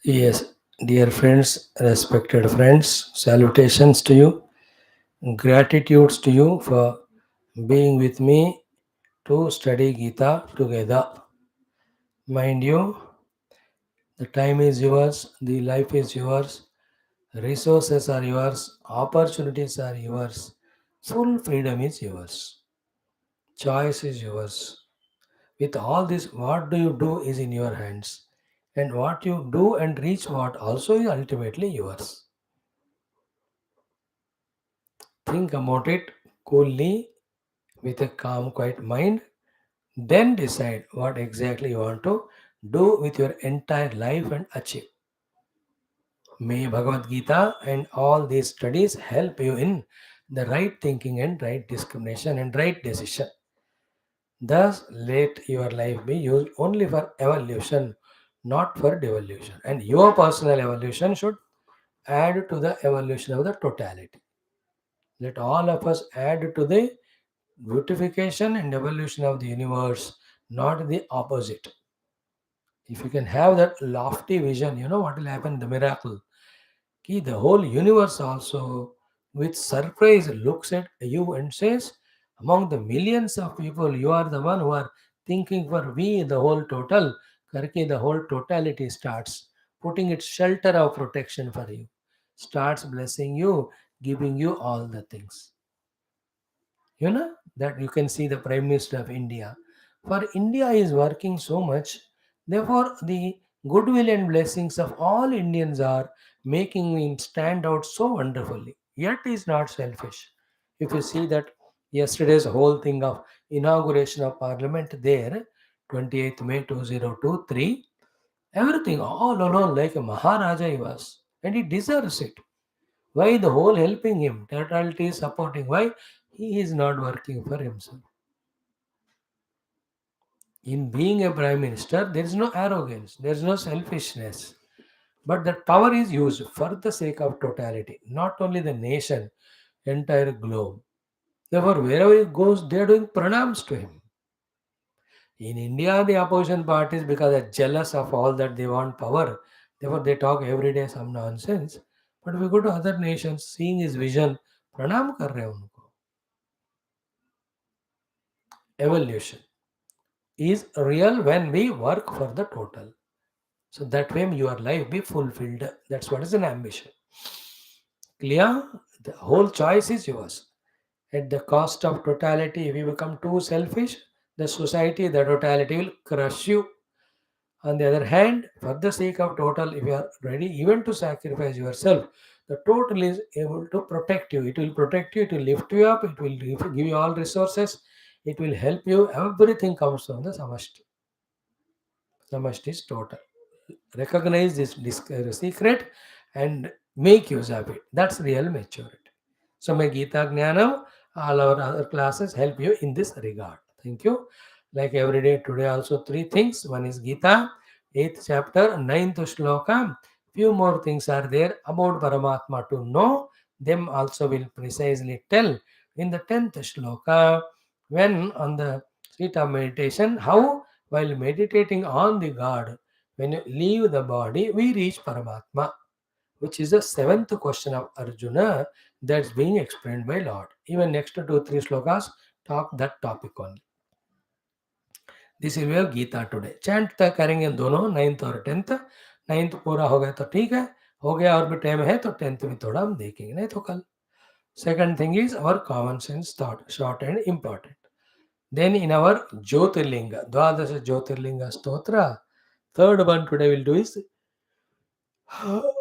Yes, dear friends, respected friends, salutations to you, gratitudes to you for being with me to study Gita together. Mind you, the time is yours, the life is yours, resources are yours, opportunities are yours, full freedom is yours, choice is yours. With all this, what do you do is in your hands, and what you do and reach what also is ultimately yours. Think about it coolly with a calm, quiet mind. Then decide what exactly you want to do with your entire life and achieve. May Bhagavad Gita and all these studies help you in the right thinking and right discrimination and right decision. Thus, let your life be used only for evolution, not for devolution. And your personal evolution should add to the evolution of the totality. Let all of us add to the beautification and evolution of the universe, not the opposite. If you can have that lofty vision, you know what will happen? The miracle. Ki the whole universe also, with surprise, looks at you and says, among the millions of people, you are the one who are thinking for we, the whole total. Karke, the whole totality starts putting its shelter of protection for you, starts blessing you, giving you all the things. You know that you can see the Prime Minister of India, for India is working so much, therefore the goodwill and blessings of all Indians are making him stand out so wonderfully, yet he is not selfish. If you see that yesterday's whole thing of inauguration of parliament there, 28th May 2023, everything all alone like a maharaja he was, and he deserves it. Why the whole helping him? Totality is supporting. Why? He is not working for himself. In being a prime minister, there is no arrogance, there is no selfishness. But that power is used for the sake of totality, not only the nation, entire globe. Therefore, wherever he goes, they are doing pranams to him. In India, the opposition parties, because they're jealous of all that they want power, therefore they talk every day some nonsense. But if we go to other nations, seeing his vision, pranam kar rahe unko. Evolution is real when we work for the total. So that way your life be fulfilled. That's what is an ambition. Clear? The whole choice is yours. At the cost of totality, if you become too selfish, the society, the totality will crush you. On the other hand, for the sake of total, if you are ready even to sacrifice yourself, the total is able to protect you. It will protect you, it will lift you up, it will give you all resources, it will help you. Everything comes from the samashti. Samashti is total. Recognize this secret and make use of it. That's real maturity. So, my Gita Jnanam, all our other classes help you in this regard. Thank you. Like every day, today also three things. One is Gita, 8th chapter, 9th shloka. Few more things are there about Paramatma to know. Them also will precisely tell in the 10th shloka when on the seat of meditation, how while meditating on the God, when you leave the body, we reach Paramatma, which is the seventh question of Arjuna that's being explained by Lord. Even next to 2 3 slokas talk that topic only. This is way of Gita today chant तक करेंगे दोनों 9th और 10th. 9th पूरा हो गया तो ठीक है, हो गया और भी टाइम है तो 10th में थोड़ा हम देखेंगे, नहीं तो कल. Second thing is our common sense thought, short and important. Then in our Jyotirlinga, Dwadasha Jyotirlinga Stotra, third one today we'll do is uh,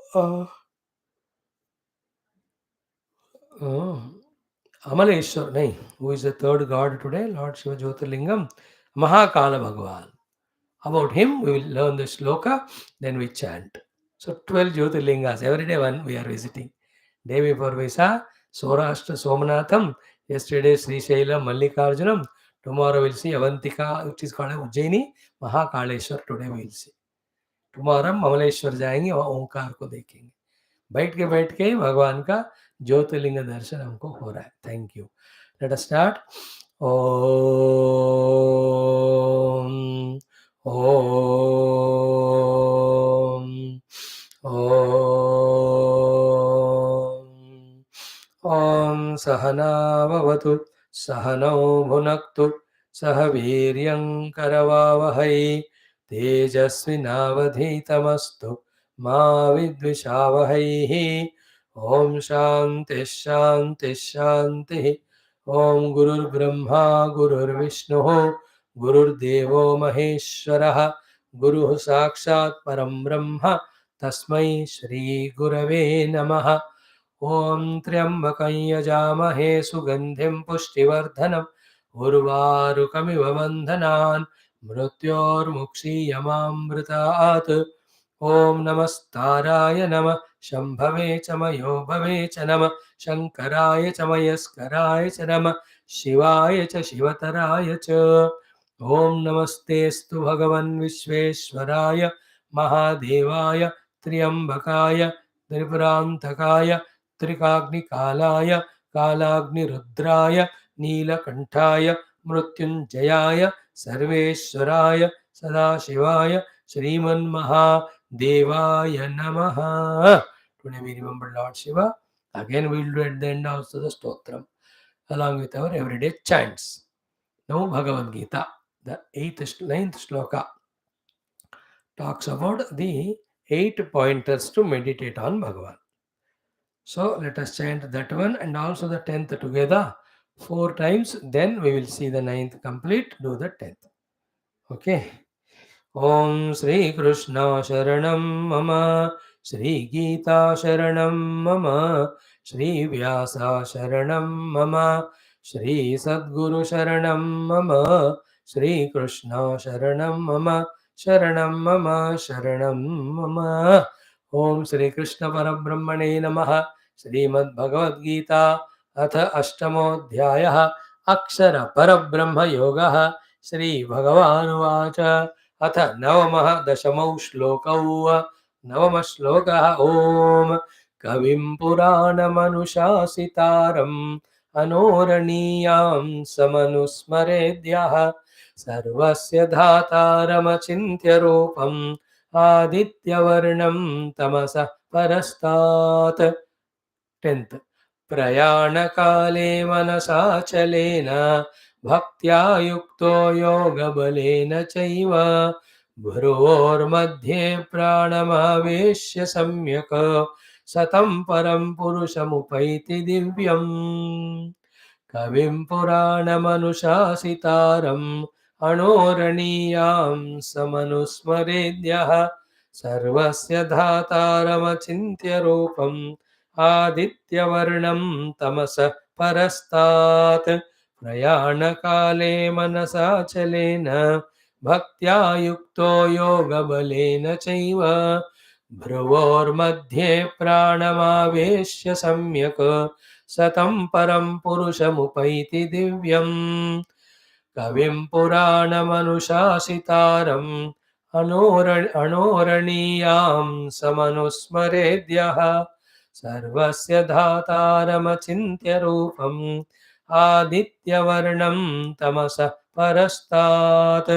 Amaleshwar, nahi, who is the third god today, Lord Shiva Jyotirlingam, Mahakala Bhagavan. About him, we will learn the shloka, then we chant. So 12 Jyotirlingas, every day one we are visiting. Day before we saw Saurashtra Somanatham, yesterday Sri Shailam Mallikarjunam, tomorrow we'll see Avantika, which is called Ujjaini, Mahakaleshwar, today we'll see. tomorrow हम अमलेश्वर जाएंगे वहाँ ओंकार को देखेंगे. बैठ के भगवान का ज्योतिर्लिंग दर्शन हमको हो रहा है. Thank you. Let us start. ओम ओम सहनाववतु सहनौ भुनक्तु सह वीर्यं करवावहै तेजस्विनावधीतमस्तु मा विद्विषावहैः ॐ शान्तिः शान्तिः शान्तिः ॐ गुरुर्ब्रह्मा गुरुर्विष्णुः गुरुर्देवो महेश्वरः गुरुः साक्षात् परं ब्रह्म तस्मै श्रीगुरवे नमः ॐ त्र्यम्बकं यजामहे सुगन्धिं पुष्टिवर्धनम् उर्वारुकमिव बन्धनान् मृत्योर्मुक्षीयमामृतात् ॐ नमस्ताराय नमः शम्भवे च मयो भवे च नमः शङ्कराय च मयस्कराय च नमः शिवाय च शिवतराय च ॐ नमस्तेऽस्तु भगवन् विश्वेश्वराय महादेवाय त्र्यम्बकाय त्रिपुरान्तकाय त्रिकाग्निकालाय कालाग्निरुद्राय नीलकण्ठाय मृत्युञ्जयाय सर्वेश्वराय सदाशिवाय श्रीमन्महादेवाय नमः. Today we remember Lord Shiva. Again we will do at the end also the Stotram along with our everyday chants. Now Bhagavad Gita, the 9th shloka, talks about the 8 pointers to meditate on Bhagavan. So let us chant that one and also the 10th together 4 times. Then we will see the 9th complete. Do the 10th. Okay. ॐ श्रीकृष्ण शरणं मम श्रीगीता शरणं मम श्रीव्यास शरणं मम श्रीसद्गुरुशरणं मम श्रीकृष्ण शरणं मम शरणं मम शरणं मम. ॐ श्रीकृष्णपरब्रह्मणे नमः. श्रीमद्भगवद्गीता अथ अष्टमोऽध्यायः अक्षरपरब्रह्मयोगः. श्रीभगवानुवाच अथ नवमः दशमौ श्लोकौ. नवमः श्लोकः. ॐ कविं पुराणमनुशासितारम् अनोरणीयां समनुस्मरेद्यः सर्वस्य धातारमचिन्त्य रूपम् आदित्यवर्णं तमसः परस्तात्. 10th. प्रयाणकाले मनसाचलेन भक्त्या युक्तो योगबलेन चैव भ्रुवोर्मध्ये प्राणमावेश्य सम्यक् सतं परं पुरुषमुपैति दिव्यम्. कविं पुराणमनुशासितारम् अणोरणीयां समनुस्मरेद्यः सर्वस्य धातारमचिन्त्य रूपम् आदित्यवर्णं तमसः परस्तात्. प्रयाणकाले मनसाचलेन भक्त्या युक्तो योगबलेन चैव भ्रुवोर्मध्ये प्राणमावेश्य सम्यक् सतं परं पुरुषमुपैति दिव्यम्. कविं पुराणमनुशासितारम् अणोरणीयां समनुस्मरेद्यः सर्वस्य धातारमचिन्त्य रूपम् आदित्यवर्णं तमसः परस्तात्.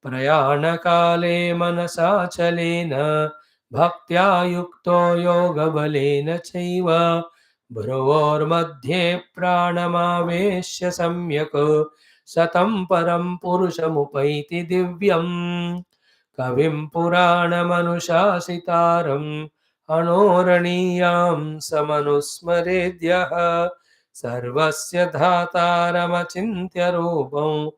प्रयाणकाले मनसाचलेन भक्त्या युक्तो योगबलेन चैव भ्रुवोर्मध्ये प्राणमावेश्य सम्यक् सतं परं पुरुषमुपैति दिव्यम्. कविं पुराणमनुशासितारम् अणोरणीयां समनुस्मरेद्यः सर्वस्य धातारमचिन्त्य रूपम्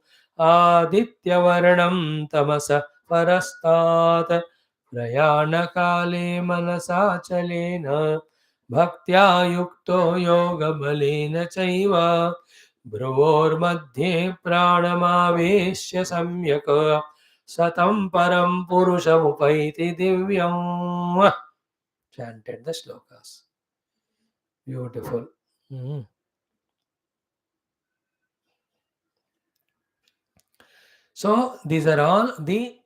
आदित्यवर्णं तमसः परस्तात्. प्रयाणकाले मनसाचलेन भक्त्या युक्तो योगबलेन चैव भ्रुवोर्मध्ये प्राणमावेश्य सम्यक् सतं परं पुरुषमुपैति दिव्यम्. Chanted the shlokas. Beautiful. So these are all the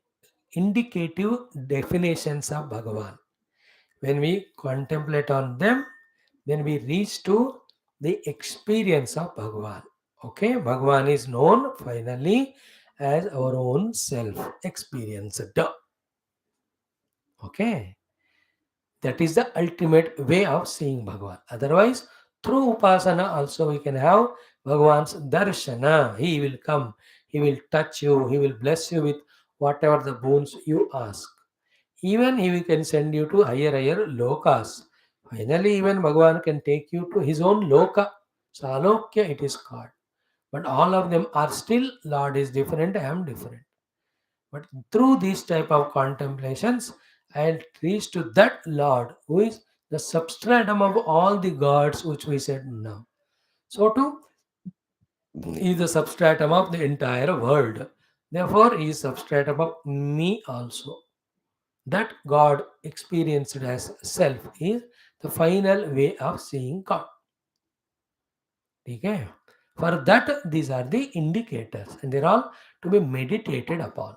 indicative definitions of Bhagavan. When we contemplate on them, then we reach to the experience of Bhagavan. Okay, Bhagavan is known finally as our own self experienced. Okay, that is the ultimate way of seeing Bhagavan. Otherwise, Through upasana also we can have Bhagavan's darshana. He will come, he will touch you, he will bless you with whatever the boons you ask. Even he can send you to higher lokas. Finally, even Bhagavan can take you to his own loka. Salokya it is called. But all of them are still Lord is different, I am different. But through these type of contemplations, I'll reach to that Lord who is the substratum of all the gods which we said now. So too, he is the substratum of the entire world. Therefore, he is substratum of me also. That God experienced as self is the final way of seeing God. Okay? For that, these are the indicators and they're all to be meditated upon.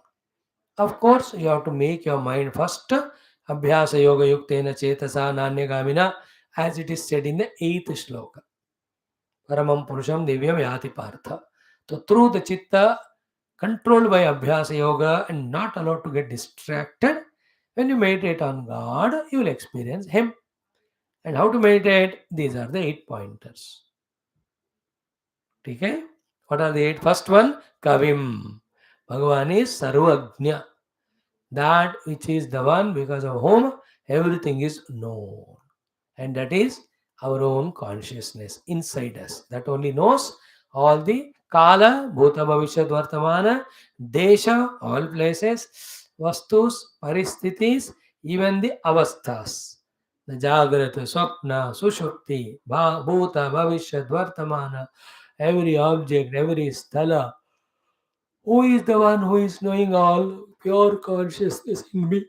Of course, you have to make your mind first. Abhyasa yoga yuktena chetasa nanyagamina, as it is said in the 8th shloka. Paramam purusham divyam yati partha. So through the chitta, controlled by abhyasa yoga and not allowed to get distracted, when you meditate on God, you will experience Him. And how to meditate? These are the 8 pointers. Okay? What are the 8? First one, Kavim. Bhagavan is Sarvagnya. That which is the one because of whom everything is known. And that is our own consciousness inside us. That only knows all the Kala, Bhuta, Bhavishyat, Vartamana, Desha, all places, Vastus, Paristhithis, even the Avasthas. The Jagrata, Swapna, Sushupti, Bhuta, Bhavishyat, Vartamana, every object, every sthala. Who is the one who is knowing all? Pure consciousness in me.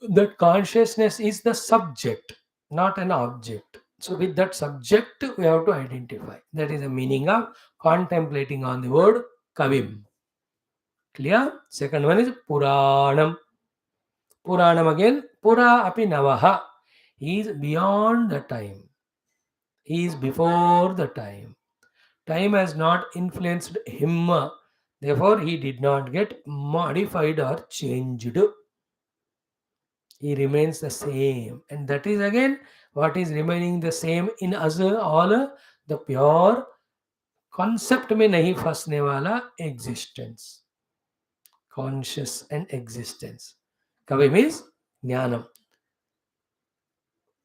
That consciousness is the subject, not an object. So, with that subject, we have to identify. That is the meaning of contemplating on the word Kavim. Clear? Second one is Puranam. Puranam again, Pura api Navaha. He is beyond the time. He is before the time. Time has not influenced him. Therefore, he did not get modified or changed. He remains the same. And that is again what is remaining the same in us all, the pure concept में नहीं फंसने वाला existence, conscious and existence. Kavi means jnanam,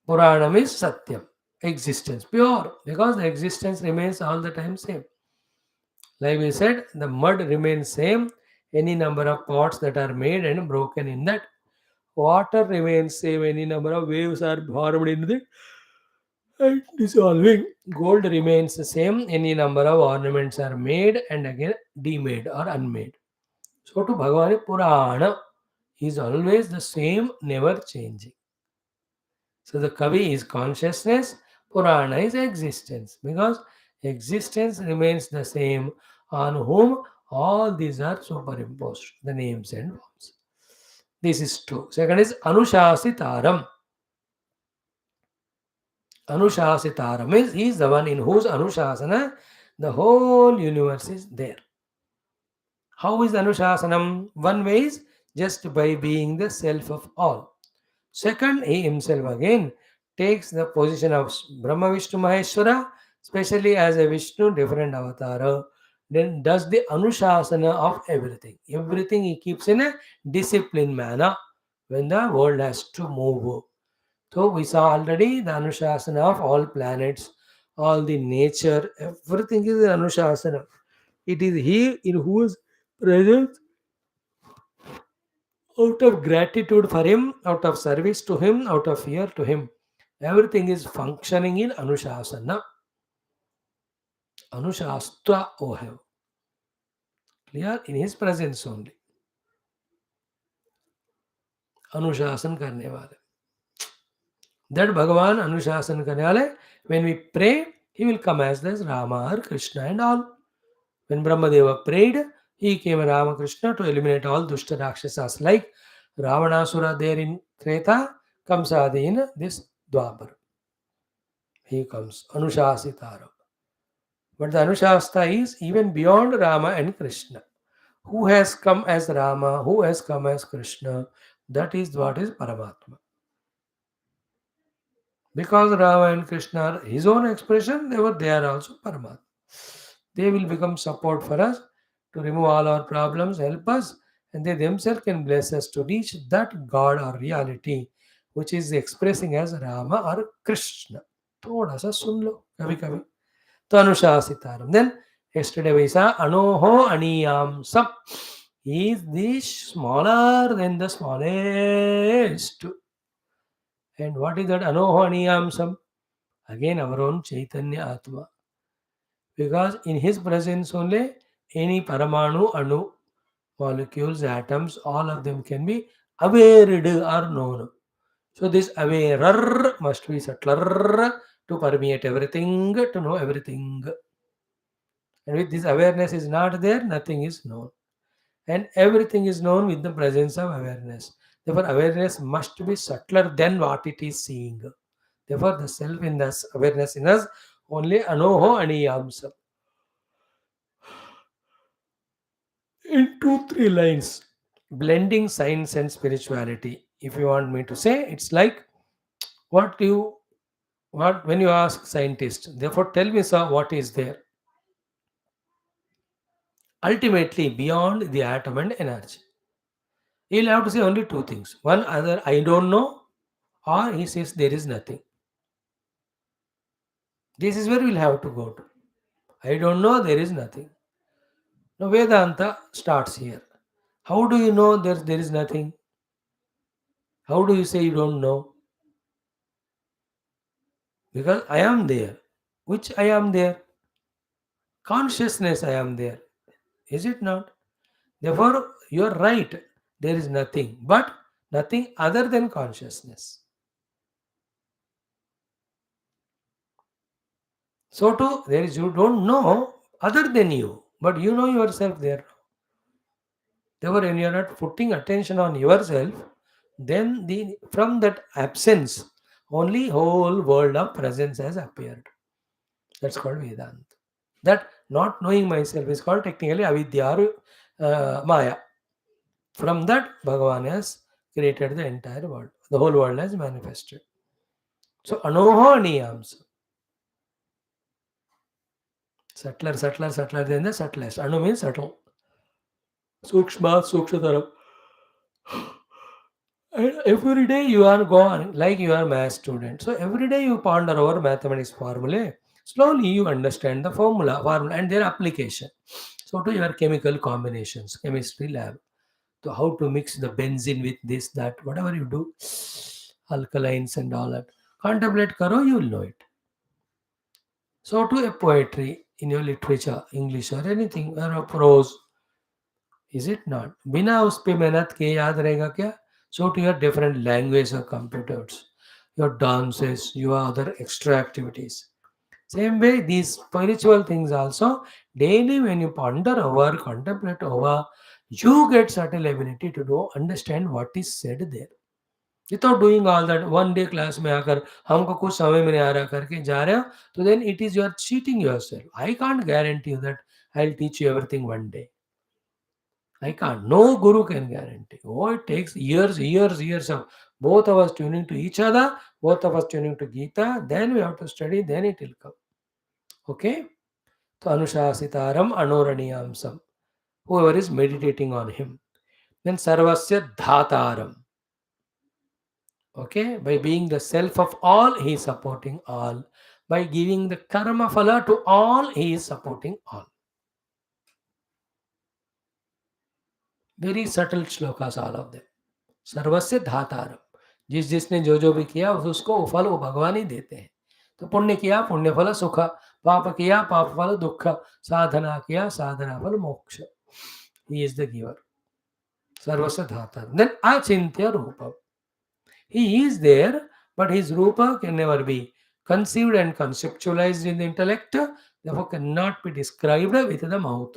puranam is satyam, existence pure, because the existence remains all the time same. Like we said, the mud remains same, any number of pots that are made and broken in that. Water remains same, any number of waves are formed in the and dissolving. Gold remains the same, any number of ornaments are made and again demade or unmade. So to Bhagavan Purana is always the same, never changing. So the Kavi is consciousness, Purana is existence, because existence remains the same on whom all these are superimposed, the names and forms. This is true. Second is Anushasitaram. Anushasitaram is he is the one in whose Anushasana the whole universe is there. How is Anushasanam? One way is just by being the self of all. Second, he himself again takes the position of Brahma Vishnu Maheshwara, especially as a Vishnu, different avatar. Then does the Anushasana of everything. Everything he keeps in a disciplined manner when the world has to move. So we saw already the Anushasana of all planets, all the nature, everything is the Anushasana. It is He in whose presence, out of gratitude for Him, out of service to Him, out of fear to Him, everything is functioning in Anushasana. Anushastra oh have. Clear? In His presence only. Anushasan karne wale. That Bhagavan Anushasan karne wale, when we pray, He will come as this Rama or Krishna and all. When Brahmadeva prayed, he came Ramakrishna to eliminate all Dushta Rakshasas like Ravanasura there in Treta, comes Adi in this Dwapar. He comes, Anushasitara. But the Anushasta is even beyond Rama and Krishna. Who has come as Rama, who has come as Krishna, that is what is Paramatma. Because Rama and Krishna are his own expression, they are also Paramatma. They will become support for us to remove all our problems, help us, and they themselves can bless us to reach that God or reality which is expressing as Rama or Krishna. थोड़ा सा सुन लो कभी कभी तो अनुशासितारम then yesterday we saw anoho aniyam sap is the smaller than the smallest. And what is that anoho aniyam sam? Again our own chaitanya atma, because in his presence only any paramanu anu molecules atoms all of them can be awared or known. So this awarer must be subtler to permeate everything, to know everything. And with this awareness is not there, nothing is known. And everything is known with the presence of awareness. Therefore, awareness must be subtler than what it is seeing. Therefore, the self in us, awareness in us, only anoho aniyamsa. In two, three lines, blending science and spirituality. If you want me to say, it's like what you what when you ask scientist. Therefore, tell me, sir, what is there? Ultimately, beyond the atom and energy, he'll have to say only two things. One, either I don't know, or he says there is nothing. This is where we'll have to go to. I don't know, there is nothing. Now, Vedanta starts here. How do you know there is nothing? How do you say you don't know? Because I am there. Which I am there? Consciousness I am there. Is it not? Therefore, you are right. There is nothing, but nothing other than consciousness. So too, there is you don't know other than you, but you know yourself there. Therefore, when you are not putting attention on yourself, then from that absence, only whole world of presence has appeared. That's called Vedanta. That not knowing myself is called technically avidya or Maya. From that, Bhagavan has created the entire world. The whole world has manifested. So, anoho niyams. Subtler than the subtlest. Anu means subtle. Sukshma, Sukshataram. And every day you are gone, like you are math student. So every day you ponder over mathematics formulae. Slowly you understand the formula and their application. So to your chemical combinations, chemistry lab. So how to mix the benzene with this, that, whatever you do, alkalines and all that. Contemplate karo, you will know it. So to a poetry in your literature, English or anything, or a prose, is it not? बिना उस पे मेहनत किए याद रहेगा क्या? So to your different language or computers, your dances, your other extra activities. Same way, these spiritual things also, daily when you ponder over, contemplate over, you get certain ability to do understand what is said there. Without doing all that, one day class में आकर हमको कुछ समझ में नहीं आ रहा करके जा रहे हो, तो then it is you are cheating yourself. I can't guarantee you that I'll teach you everything one day. I can't. No guru can guarantee. Oh, it takes years of both of us tuning to each other, both of us tuning to Geetha. Then we have to study, then it will come. Okay? So Anushasitaram Anoraniyamsam. Whoever is meditating on him. Then Sarvasya Dhataram. Okay? By being the self of all, he is supporting all. By giving the karma phala to all, he is supporting all. Very subtle shlokas, all of them. सर्वस्य धातारम. जिसने जो भी किया उसको वो फल वो भगवान ही देते हैं. तो पुण्य किया पुण्य फल सुख, पाप किया पाप फल दुख, साधना किया साधना फल मोक्ष. He is the giver. सर्वस्य धातारम. Then achintya Rupam. He is there, but his rupa can never be conceived and conceptualized in the intellect, therefore cannot be described with the mouth.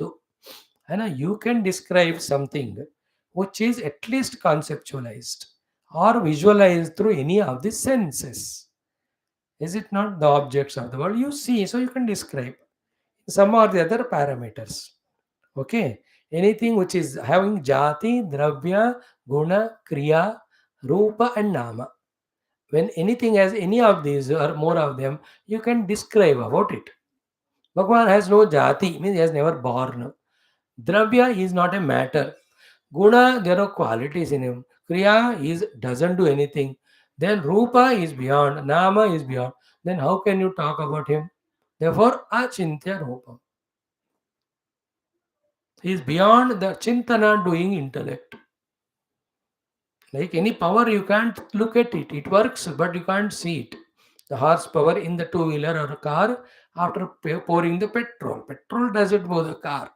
And you can describe something which is at least conceptualized or visualized through any of the senses. Is it not? The objects of the world you see, so you can describe some or the other parameters. Okay, anything which is having jati, dravya, guna, kriya, rupa, and nama. When anything has any of these or more of them, you can describe about it. Bhagwan has no jati, means he has never born. Dravya is not a matter. Guna, there are qualities in him. Kriya is doesn't do anything. Then Rupa is beyond. Nama is beyond. Then how can you talk about him? Therefore, Achintya Rupa. He is beyond the Chintana doing intellect. Like any power, you can't look at it. It works, but you can't see it. The horsepower in the two-wheeler or a car after pouring the petrol. Petrol doesn't move the car.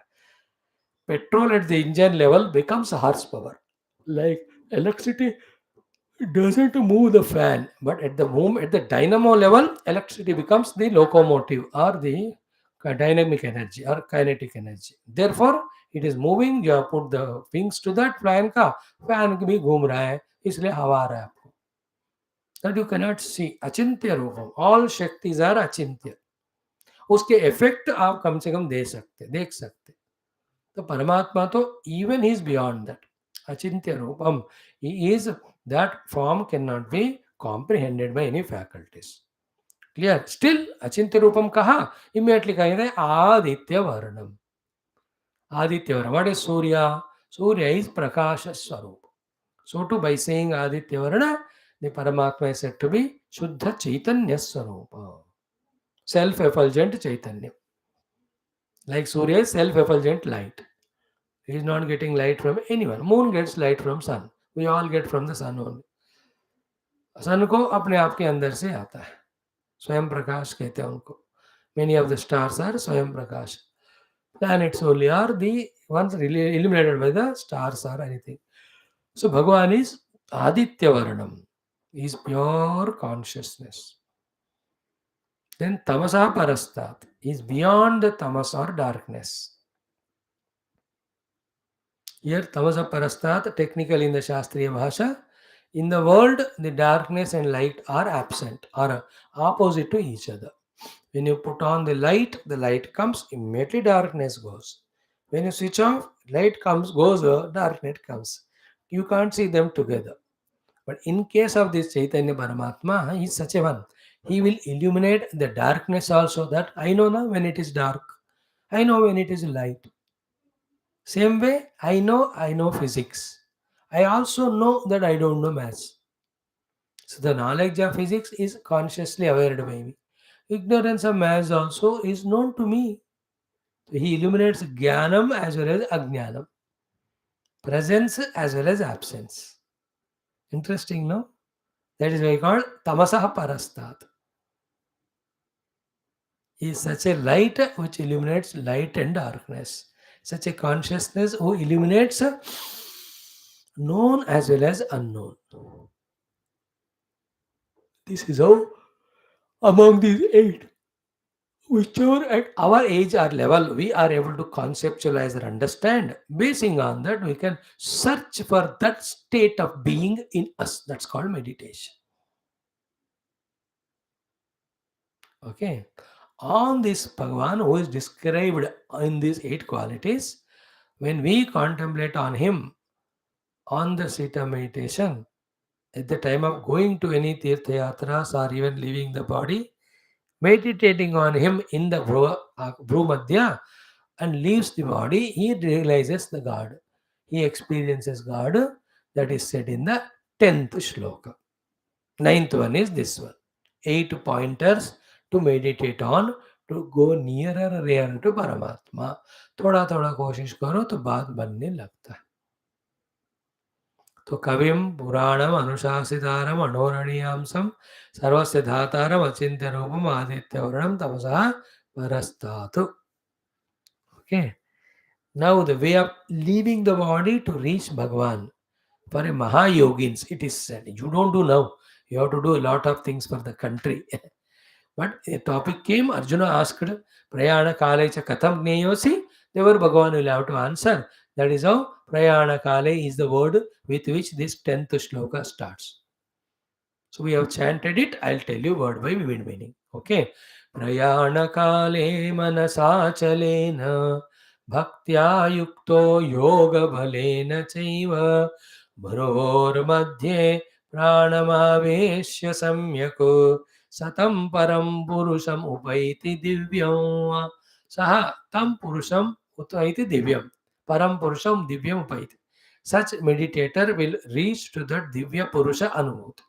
Petrol at the engine level becomes horsepower. Like electricity doesn't move the fan, but at the dynamo level, electricity becomes the locomotive or the dynamic energy or kinetic energy. Therefore, it is moving. You have put the wings to that fan भी घूम रहा है इसलिए हवा आ रहा है आपको. That you cannot see. Achintya Rupam. All शक्तिज are अचिंत्य. उसके इफेक्ट आप कम से कम देख सकते. तो परमात्मा तो even he is beyond that. Achintya Rupam. He is that form cannot be comprehended by any faculties. Clear? Still, Achintya Rupam kaha? Immediately kaha Aditya Varnam. Aditya Varnam. What is Surya? Surya is Prakasha Swarup. So too by saying Aditya Varna, the Paramatma is said to be Shuddha Chaitanya Swarupa. Self-effulgent Chaitanya. Like Surya is self-effulgent light. He is not getting light from anyone. Moon gets light from sun. We all get from the sun only. सन को अपने आप के अंदर से आता है. स्वयं प्रकाश कहते हैं उनको. Many of the stars are स्वयं प्रकाश. Planets only are the ones really illuminated by the stars or anything. So Bhagavan is Aditya Varnam. He is pure consciousness. Then Tamasa Parastat is beyond the tamas or darkness. Here, tamasa parastat, technically in the Shastriya Bhasha, in the world, the darkness and light are absent or opposite to each other. When you put on the light comes, immediately darkness goes. When you switch off, light comes, goes, darkness comes. You can't see them together. But in case of this Chaitanya Paramatma, he is such a one. He will illuminate the darkness also, that I know now when it is dark. I know when it is light. Same way, I know physics. I also know that I don't know maths. So the knowledge of physics is consciously aware by me. Ignorance of maths also is known to me. So he illuminates jnanam as well as ajnanam. Presence as well as absence. Interesting, no? That is why called tamasah parastat. He is such a light which illuminates light and darkness. Such a consciousness who illuminates known as well as unknown. This is how among these eight, whichever at our age or level we are able to conceptualize or understand, basing on that we can search for that state of being in us. That's called meditation. Okay. On this Bhagavan who is described in these eight qualities, when we contemplate on him on the seat of meditation, at the time of going to any tirtha yatras or even leaving the body, meditating on him in the Bhrumadhya and leaves the body, he realizes the God. He experiences God. That is said in the 10th shloka. 9th one is this one. 8 pointers to meditate on to go nearer to Paramatma. थोड़ा थोड़ा कोशिश करो तो बात बनने लगता है. तो कविम पुराणम अनुशासितारम अनोरणीयांसम सर्वस्य धातारम अचिंत्य रूपम आदित्यवर्णम तमसा परस्तातु. Okay. Now the way of leaving the body to reach Bhagavan. For a Maha Yogins, it is said, you don't do now. You have to do a lot of things for the country. But a topic came, Arjuna asked, Prayana Kale cha katham jnayosi? Therefore Bhagavan will have to answer. That is how Prayana Kale is the word with which this 10th shloka starts. So we have chanted it. I'll tell you word by word meaning. Okay. Prayana Kale manasachalena bhaktya yukto yoga bhalena chaiva bharor madhye प्राणमावेश्य सम्यक् सतं परं पुरुषम् उपैति दिव्यं सः तं पुरुषम् उपैति दिव्यं परम purusham divyam upayati. Such meditator will reach to that divya purusha anubhuti.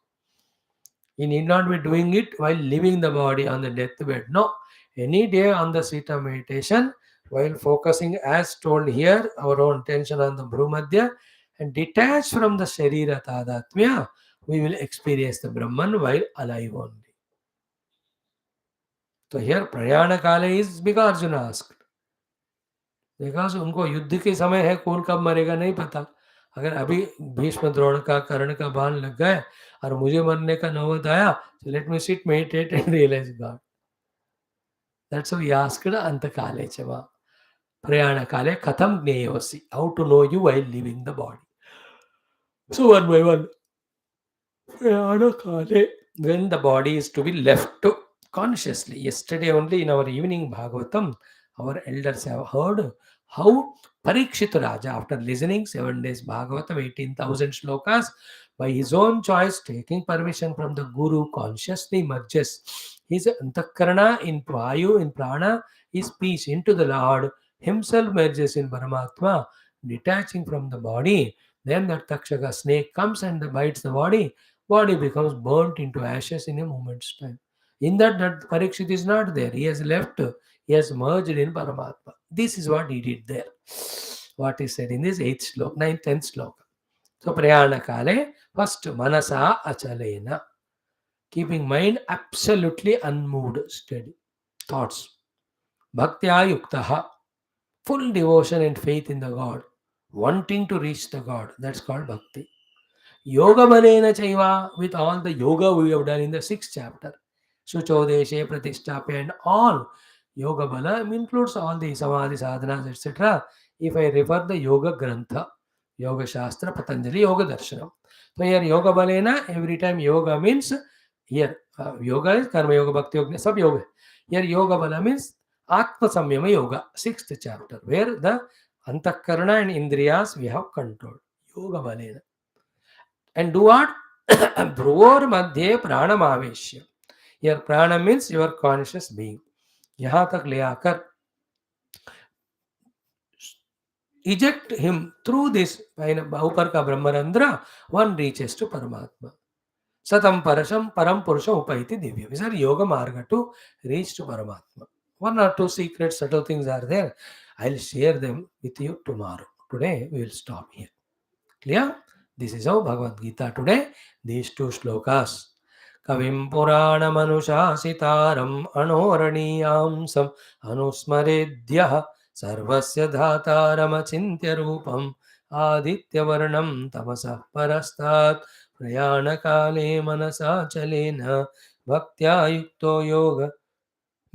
He need not be doing it while leaving the body on the deathbed. No, any day on the seat of meditation, while focusing as told here, our own attention on the Bhrumadhya and detached from the Sharira Tadatmya, we will experience the Brahman while alive only. So here Prayana Kala is because Arjuna asked. Because उनको युद्ध के समय है, कौन कब मरेगा नहीं पता. अगर अभी भीष्म द्रोण का कर्ण का बाण लग गए और मुझे मरने का नौबत आया, so let me sit, meditate and realize God. That's why he asked Antakaale Chava. Prayana Kale Katham Gneyosi. How to know you while leaving the body. So one by one. Prayana Kale. When the body is to be left to consciously. Yesterday only in our evening Bhagavatam, our elders have heard how Parikshit Raja, after listening 7 days Bhagavatam, 18,000 shlokas, by his own choice, taking permission from the Guru, consciously merges his antakarana in Vayu, in Prana, his speech into the Lord, himself merges in Paramatma, detaching from the body. Then that Takshaka snake comes and bites the body becomes burnt into ashes in a moment's time. In that Parikshit is not there. He has left, he has merged in Paramatma. This is what he did there. What is said in this 8th sloka, 9th, 10th sloka. So Prayana Kale, first Manasa Achalena. Keeping mind absolutely unmoved, steady. Thoughts. Bhaktya Yuktaha. Full devotion and faith in the God. Wanting to reach the God. That's called Bhakti. Yoga Balena Chaiva, with all the yoga we have done in the 6th chapter. Suchodeshe, Pratishthape, and all. Yoga Bala includes all the Samadhi sadhanas, etc. If I refer the Yoga Grantha, Yoga Shastra, Patanjali, Yoga Darshanam. So here Yoga Balena, every time yoga means, here yoga is Karma Yoga, Bhakti Yoga, Sab Yoga. Here Yoga Bala means Atma Samyama Yoga, 6th chapter, where the Antakarana and Indriyas we have controlled. Yoga Balena. And do what? Bhruvor madhye pranam aveshya. Here prana means your conscious being. यहाँ तक ले आकर eject him through this ऊपर का ब्रह्मरंध्र, one reaches to Paramatma. Satam parasham param purusham upayati divyam. These are yoga marga to reach to Paramatma. One or two secret subtle things are there. I'll share them with you tomorrow. Today we will stop here. Clear? This is how Bhagavad Gita today. These two shlokas. Kavim Puranamanushasitaram Anoraniyamsam Anusmaredyah Sarvasya Dhataramachintya Rupam Adityavarnam Tamasah Parastat Prayana Kale Manasa Chalena Bhaktya Yukto Yoga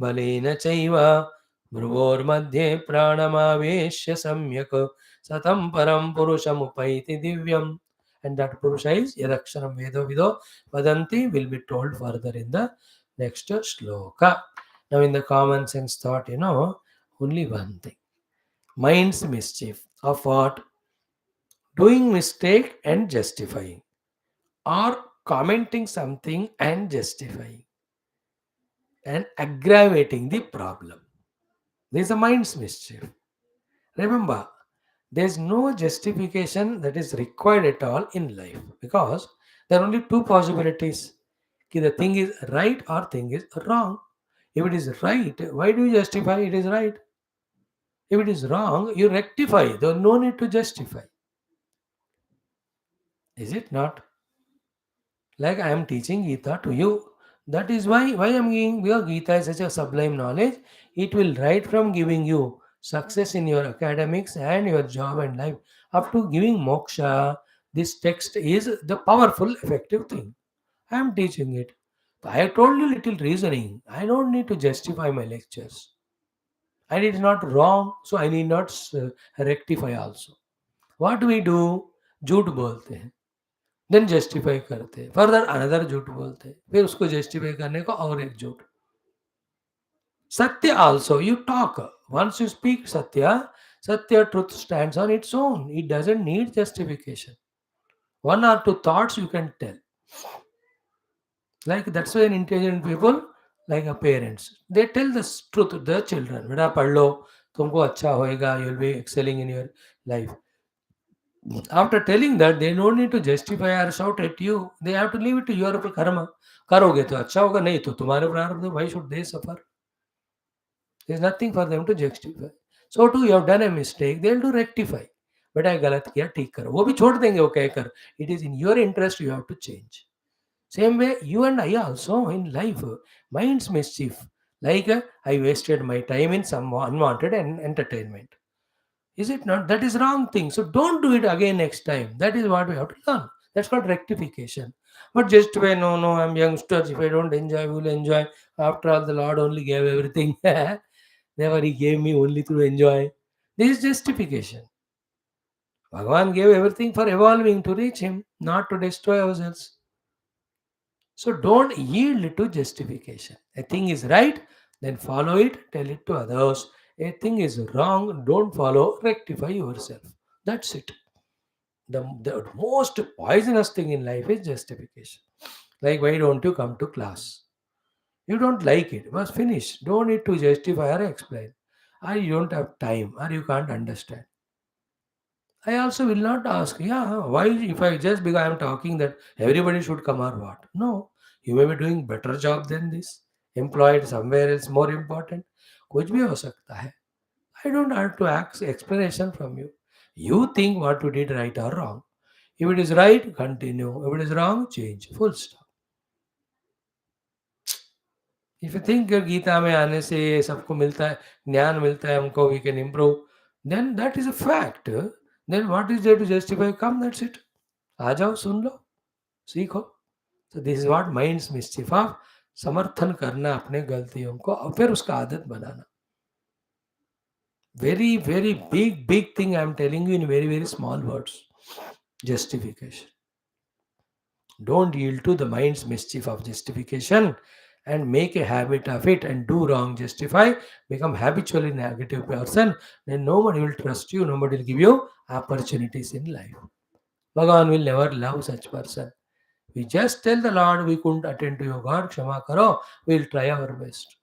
Balena Chaiva Bhruvor Pranamavesh Samyak Satam Param Purusham Upaiti Divyam. And that Purusha is Yadaksharam Vedo Vido Vadanti will be told further in the next shloka. Now in the common sense thought, only one thing. Mind's mischief of what? Doing mistake and justifying. Or commenting something and justifying. And aggravating the problem. This is a mind's mischief. Remember, there is no justification that is required at all in life because there are only two possibilities. The thing is right or thing is wrong. If it is right, why do you justify it is right? If it is wrong, you rectify. There is no need to justify. Is it not? Like I am teaching Geetha to you. That is why I am giving, because Geetha is such a sublime knowledge. It will right from giving you success in your academics and your job and life up to giving moksha. This text is the powerful, effective thing. I am teaching it. I have told you little reasoning. I don't need to justify my lectures. And it is not wrong, so I need not rectify also. What do we do? झूठ बोलते हैं, then justify करते हैं, further another झूठ बोलते हैं, फिर उसको जस्टिफाई करने को और एक झूठ. Satya also, you talk. Once you speak Satya truth stands on its own. It doesn't need justification. One or two thoughts you can tell. Like that's why an intelligent people, like a parents, they tell the truth to the children. बेटा पढ़ लो, तुमको अच्छा होएगा, you'll be excelling in your life. After telling that, they don't need to justify or shout at you. They have to leave it to your karma. करोगे तो अच्छा होगा, नहीं तो तुम्हारे प्रारब्ध. Why should they suffer? There's nothing for them to justify. So too, you have done a mistake, they'll do rectify. बेटा ये गलत किया, ठीक करो. वो भी छोड़ देंगे वो कहकर. It is in your interest, you have to change. Same way, you and I also in life, mind's mischief. Like I wasted my time in some unwanted entertainment. Is it not? That is wrong thing. So don't do it again next time. That is what we have to learn. That's called rectification. But just when no, no, I'm youngsters. If I don't enjoy, we will enjoy. After all, the Lord only gave everything. Never He gave me only to enjoy. This is justification. Bhagavan gave everything for evolving to reach Him, not to destroy ourselves. So don't yield to justification. A thing is right, then follow it, tell it to others. A thing is wrong, don't follow, rectify yourself. That's it. The most poisonous thing in life is justification. Like, why don't you come to class? You don't like it, must finish. Don't need to justify or explain. Or you don't have time, or you can't understand. I also will not ask, yeah, why if I just because I am talking that everybody should come or what? No, you may be doing better job than this. Employed somewhere else more important. कुछ भी हो सकता है. I don't have to ask explanation from you. You think what you did right or wrong. If it is right, continue. If it is wrong, change. Full stop. If you think your Gita में आने से ये सबको मिलता है, ज्ञान मिलता है हमको, we can improve, then that is a fact. Then what is there to justify? Come, that's it. आ जाओ, सुन लो, सीखो. So this is what minds mischief of समर्थन करना अपने गलतियों को और फिर उसका आदत बनाना. Very, very big thing I am telling you in very, very small words. Justification. Don't yield to the mind's mischief of justification and make a habit of it and do wrong, justify, become habitually negative person, then nobody will trust you, nobody will give you opportunities in life. Bhagavan will never love such person. We just tell the Lord we couldn't attend to your God, Kshama Karo, we'll try our best.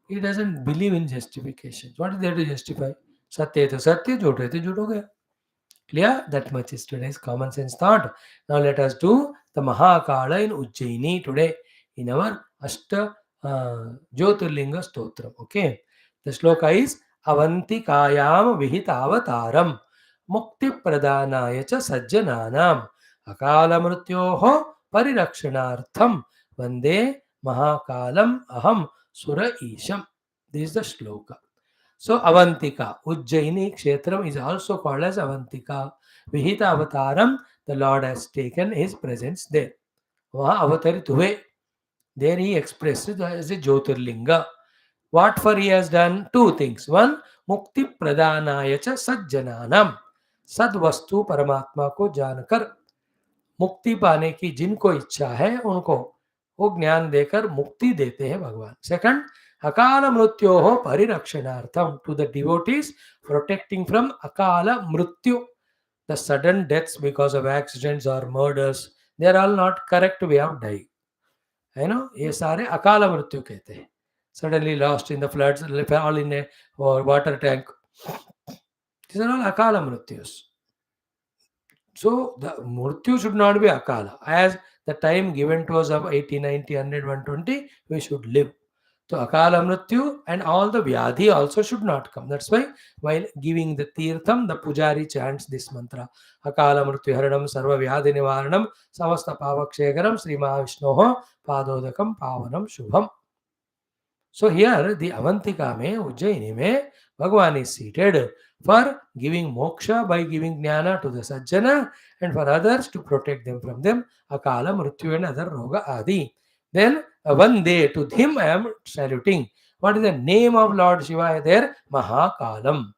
He doesn't believe in justifications. What is there to justify? Satya to Satya, jhota to jhut ho gaya. Clear? That much is today's common sense thought. Now let us do the MAHA in Ujjaini today in our Ashta JYOTHIRLINGA Stotram. Okay. The shloka is Avantikayam Vihitavataram Mukti Pradhanaya cha Sajjananam Akala Mrityoho Parirakshanaartham Vande Mahakalam Aham Sura Isham. This is the shloka. So Avantika, Ujjaini Kshetram is also called as Avantika. Vihita Avataram, the Lord has taken his presence there. Vaha avatarit hue. There he expressed it as a Jyotirlinga. What for he has done? Two things. One, Mukti Pradhanaya cha Sajjananam. सद वस्तु परमात्मा को जानकर मुक्ति पाने की जिनको इच्छा है उनको वो ज्ञान देकर मुक्ति देते हैं भगवान. सेकंड, अकाल मृत्यो परिरक्षणार्थम to the devotees protecting from अकाल मृत्यु, the sudden deaths because of accidents और murders, they are all not correct way of dying. है ना, ये सारे अकाल मृत्यु कहते हैं. Suddenly lost in the floods, all in a water tank, these are all akala mrityus. So the mrityu should not be akala. As the time given to us of 80, 90, 100, 120, we should live. So akala mrityu and all the vyadhi also should not come. That's why while giving the tirtham, the pujari chants this mantra. Akala mrityu haranam sarva vyadhi nivaranam samasta pavakshegaram Sri Mahavishnoho padodakam pavanam shubham. So here the Avantika mein, Ujjaini mein, Bhagavan is seated for giving moksha by giving jnana to the sajjana and for others to protect them from them, akala, mrityu and other roga adi. Then one day to him I am saluting. What is the name of Lord Shiva there? Mahakalam.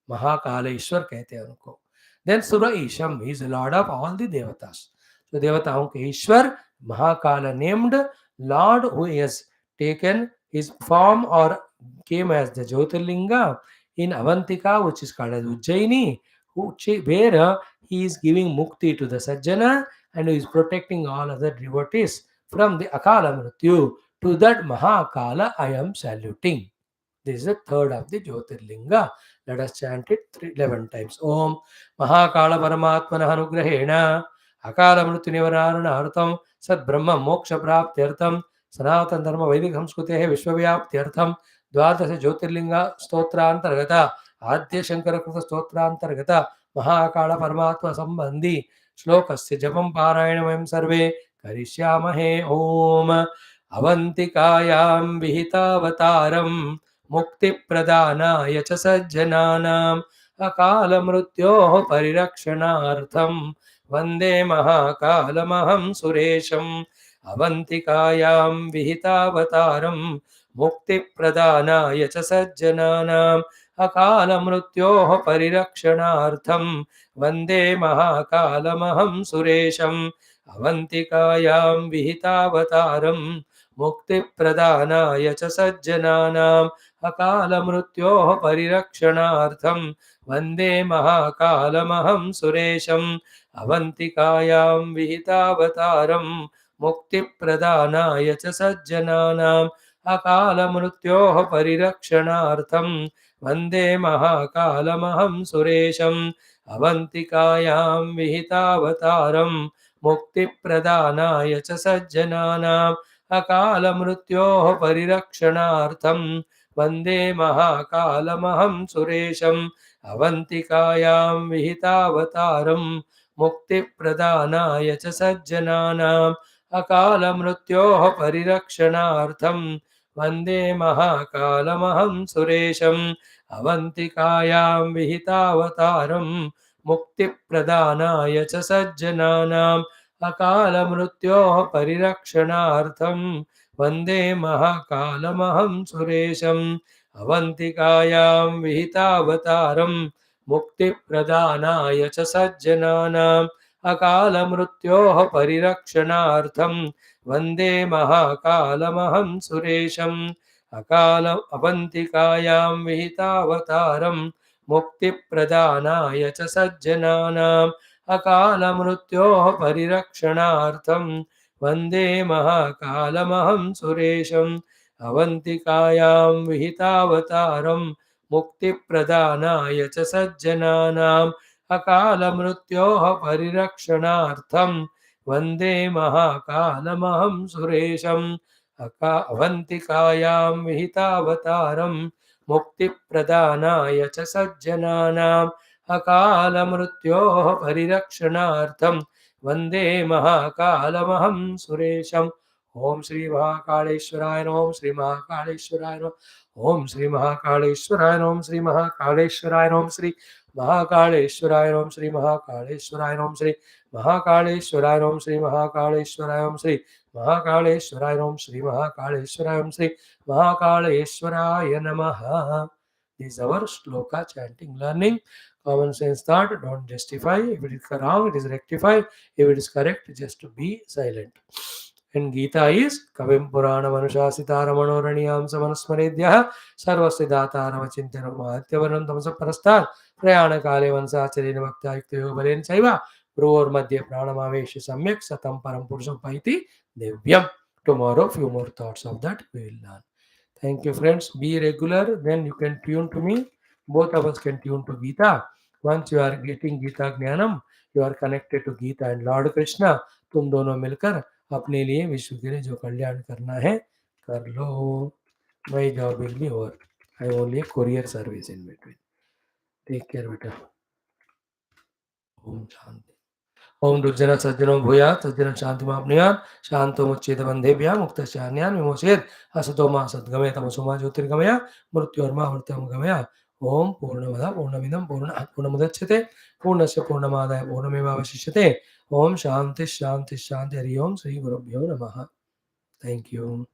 Mahakal ईश्वर कहते हैं उनको. Then Sura Isham, he is the Lord of all the devatas. So देवताओं के ईश्वर Mahakal named Lord who has taken his form or came as the Jyotirlinga in Avantika, which is called as Ujjaini, where he is giving mukti to the Sajjana and he is protecting all other devotees from the Akala Mrityu to that Mahakala I am saluting. This is the third of the Jyotirlinga. Let us chant it 11 times. Om Mahakala Paramatmana Anugrahena Akala Mrityu Nivaranartham Sad Brahma Moksha Praptyartham Sanatana Dharma Vedic Samskrutehe Vishwavyaptyartham Dwadasha Jyotirlinga Stotrantargata Adya Shankara Kruta Stotrantargata Mahakala Paramatma Sambandhi Shlokasya Japam Parayana Sarve Karishyamahe Om Avantikayam Vihitavataram मुक्तिप्रदानाय च सज्जनानाम् अकालमृत्योः परिरक्षणार्थं वन्दे महाकालमहं सुरेशम् अवन्तिकायां विहितावतारं मुक्तिप्रदानाय च सज्जनानाम् अकालमृत्योः परिरक्षणार्थं वन्दे महाकालमहं सुरेशम् अवन्तिकायां विहितावतारं मुक्तिप्रदानाय च सज्जनानाम् अकालमृत्योः परिरक्षणार्थं वन्दे महाकालमहं सुरेशम् अवन्तिकायां विहितावतारं मुक्तिप्रदानाय च सज्जनानाम् अकालमृत्योः परिरक्षणार्थं वन्दे महाकालमहं सुरेशम् अवन्तिकायां विहितावतारं मुक्तिप्रदानाय च सज्जनानाम् अकालमृत्योः परिरक्षणार्थं वन्दे महाकालमहं सुरेशम् अवन्तिकायां विहितावतारं मुक्तिप्रदानाय च सज्जनानाम् अकालमृत्योः परिरक्षणार्थं वन्दे महाकालमहं सुरेशम् अवन्तिकायां विहितावतारं मुक्तिप्रदानाय च सज्जनानाम् अकालमृत्योः परिरक्षणार्थं वन्दे महाकालमहं सुरेशम् अवन्तिकायां विहितावतारं मुक्तिप्रदानाय च सज्जनानाम् अकालमृत्योः परिरक्षणार्थं वन्दे महाकालमहं सुरेशम् अवन्तिकायां विहितावतारं मुक्तिप्रदानाय च सज्जनानाम् अकालमृत्योः परिरक्षणार्थं वन्दे महाकालमहं सुरेशम् अवन्तिकायां विहितावतारं मुक्तिप्रदानाय च सज्जनानाम् अकालमृत्योः परिरक्षणार्थं वन्दे महाकालमहं सुरेशम् अवन्तिकायां विहितावतारं मुक्तिप्रदानाय च सज्जनानाम् अकालमृत्योः परिरक्षणार्थं वन्दे महाकालमहं सुरेशम् ओम श्री महाकालेश्वराय नमः ओम श्री महाकालेश्वराय नमः ओम श्री महाकालेश्वराय नमः ओम श्री महाकालेश्वराय नमः ओम श्री महाकालेश्वराय नमः ओम श्री महाकालेश्वराय नमः ओम श्री महाकालेश्वराय नमः ओम श्री महाकालेश्वराय ओम श्री महाकालेश्वराय नमः ओम श्री महाकालेश्वराय ओम श्री महाकालेश्वराय नमः. This is our shloka chanting learning. Common sense thought, don't justify. If it is wrong, it is rectify. If it is correct, just be silent. And Geetha is Kavim Purana Manushasitara Manoraniyam Samanasmaredyah Sarvasya Datara Chintana Mahatyavanam Tamasa Parastar Prayana Kale Vansacharina Bhakta Yuktayo Balen Saiva Pror Madhya Pranamavesh Samyak Satam Param Purusham Paiti Devyam. Tomorrow, few more thoughts of that we will learn. Thank you, friends. Be regular, then you can tune to me. Both of us can tune to Geetha. Once you are getting Geetha Jnanam, you are connected to Geetha and Lord Krishna. तुम दोनों मिलकर अपने लिए विश्व के लिए जो कल्याण करना है कर लो. My job will be over. I have only a courier service in between. Take care, बेटा. ओम शांति. ओम दुर्जन सज्जनो भूयात् सज्जन शांतिमाप्नुयात् शांतो मुच्येत बन्धेभ्यः मुक्तश्चान्यान् विमोचयेत् असतो मा सद्गमय तमसो मा ज्योतिर्गमय मृत्योर्मामृतं गमय. ओम पूर्णमदः पूर्णमिदं पूर्णात् पूर्णमुदच्यते पूर्णस्य पूर्णमादाय पूर्णमेवावशिष्यते. ओम शांति शांति शांति. हरि ओम. श्री गुरुभ्यो नमः. Thank you.